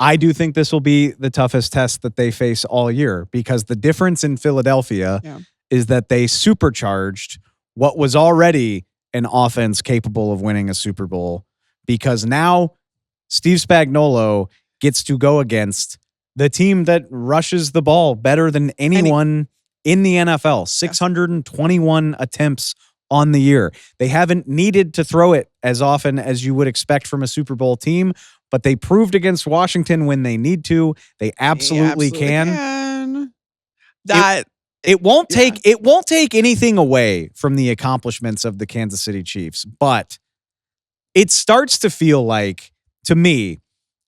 I do think this will be the toughest test that they face all year, because the difference in Philadelphia is that they supercharged what was already an offense capable of winning a Super Bowl, because now Steve Spagnuolo gets to go against the team that rushes the ball better than anyone in the NFL. 621 attempts on the year. They haven't needed to throw it as often as you would expect from a Super Bowl team, but they proved against Washington when they need to. They absolutely can. It won't take anything away from the accomplishments of the Kansas City Chiefs, but it starts to feel like, to me,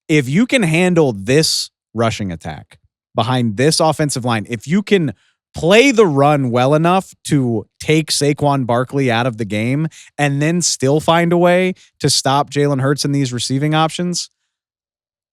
if you can handle this rushing attack behind this offensive line, if you can play the run well enough to take Saquon Barkley out of the game and then still find a way to stop Jalen Hurts in these receiving options,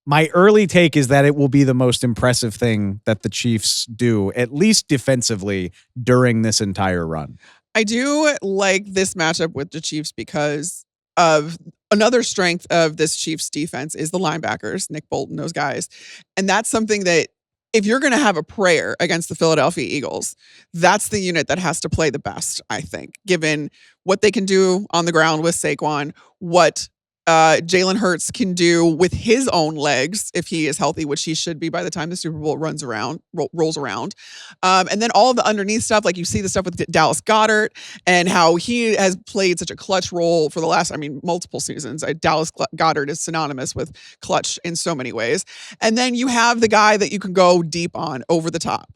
my early take is that it will be the most impressive thing that the Chiefs do, at least defensively, during this entire run. I do like this matchup with the Chiefs because of another strength of this Chiefs defense is the linebackers, Nick Bolton, those guys. And that's something that, if you're going to have a prayer against the Philadelphia Eagles, that's the unit that has to play the best, I think, given what they can do on the ground with Saquon, what Jalen Hurts can do with his own legs if he is healthy, which he should be by the time the Super Bowl rolls around. And then all of the underneath stuff, like you see the stuff with Dallas Goedert and how he has played such a clutch role for the last, multiple seasons. Dallas Goedert is synonymous with clutch in so many ways. And then you have the guy that you can go deep on over the top.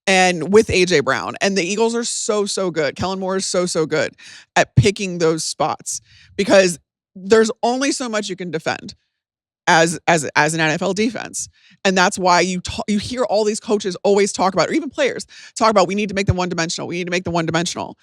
And with A.J. Brown. And the Eagles are so good. Kellen Moore is so good at picking those spots, because there's only so much you can defend as an NFL defense. And that's why you hear all these coaches always talk about, or even players talk about, we need to make them one-dimensional. We need to make them one-dimensional.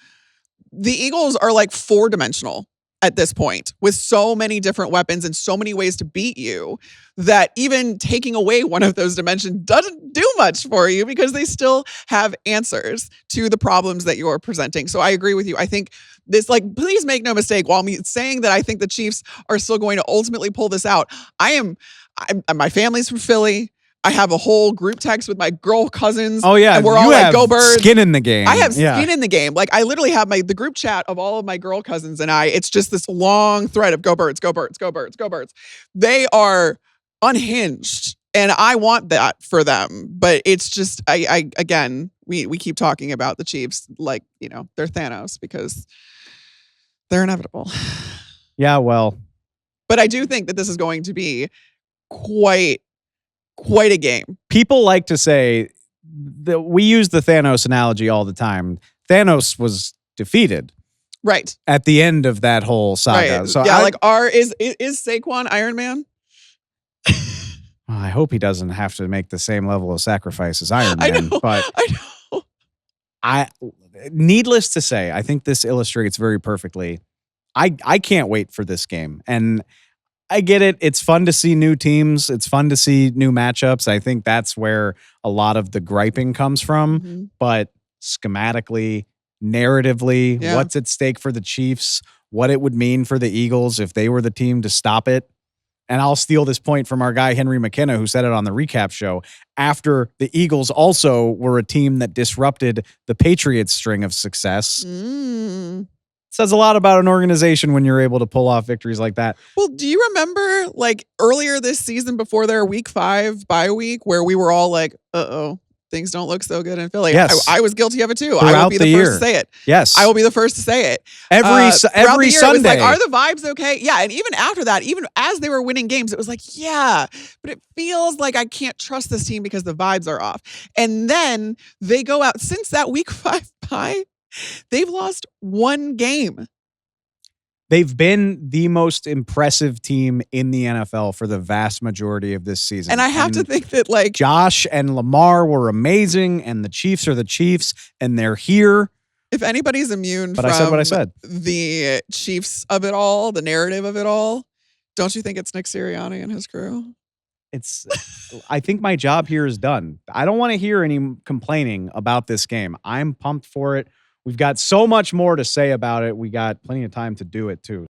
The Eagles are like four-dimensional at this point, with so many different weapons and so many ways to beat you, that even taking away one of those dimensions doesn't do much for you, because they still have answers to the problems that you're presenting. So I agree with you. I think this, please make no mistake, while me saying that I think the Chiefs are still going to ultimately pull this out, my family's from Philly. I have a whole group text with my girl cousins. Oh, yeah. And we're all like, go Birds. Skin in the game. I have skin in the game. I literally have the group chat of all of my girl cousins and I. It's just this long thread of go Birds, go Birds, go Birds, go Birds. They are unhinged. And I want that for them. But it's just, again, we keep talking about the Chiefs like, they're Thanos, because they're inevitable. Yeah, well. But I do think that this is going to be quite a game. People like to say that we use the Thanos analogy all the time. Thanos was defeated. Right. At the end of that whole saga. Right. So yeah, is Saquon Iron Man? I hope he doesn't have to make the same level of sacrifice as Iron Man. I know. But needless to say, I think this illustrates very perfectly. I can't wait for this game. And I get it. It's fun to see new teams. It's fun to see new matchups. I think that's where a lot of the griping comes from. Mm-hmm. But schematically, narratively, what's at stake for the Chiefs, what it would mean for the Eagles if they were the team to stop it. And I'll steal this point from our guy, Henry McKenna, who said it on the recap show. After the Eagles also were a team that disrupted the Patriots' string of success. Says a lot about an organization when you're able to pull off victories like that. Well, do you remember earlier this season before their week 5 bye week where we were all like, things don't look so good in Philly? Yes. I was guilty of it too. Throughout I will be the first to say it. Yes. I will be the first to say it. Every Sunday. It was like, are the vibes okay? Yeah. And even after that, even as they were winning games, it was like, yeah, but it feels like I can't trust this team because the vibes are off. And then they go out since that week 5 bye. They've lost one game. They've been the most impressive team in the NFL for the vast majority of this season. And I have to think that Josh and Lamar were amazing, and the Chiefs are the Chiefs, and they're here. If anybody's immune from I said what I said. The Chiefs of it all, the narrative of it all, don't you think it's Nick Sirianni and his crew? I think my job here is done. I don't want to hear any complaining about this game. I'm pumped for it. We've got so much more to say about it. We got plenty of time to do it too.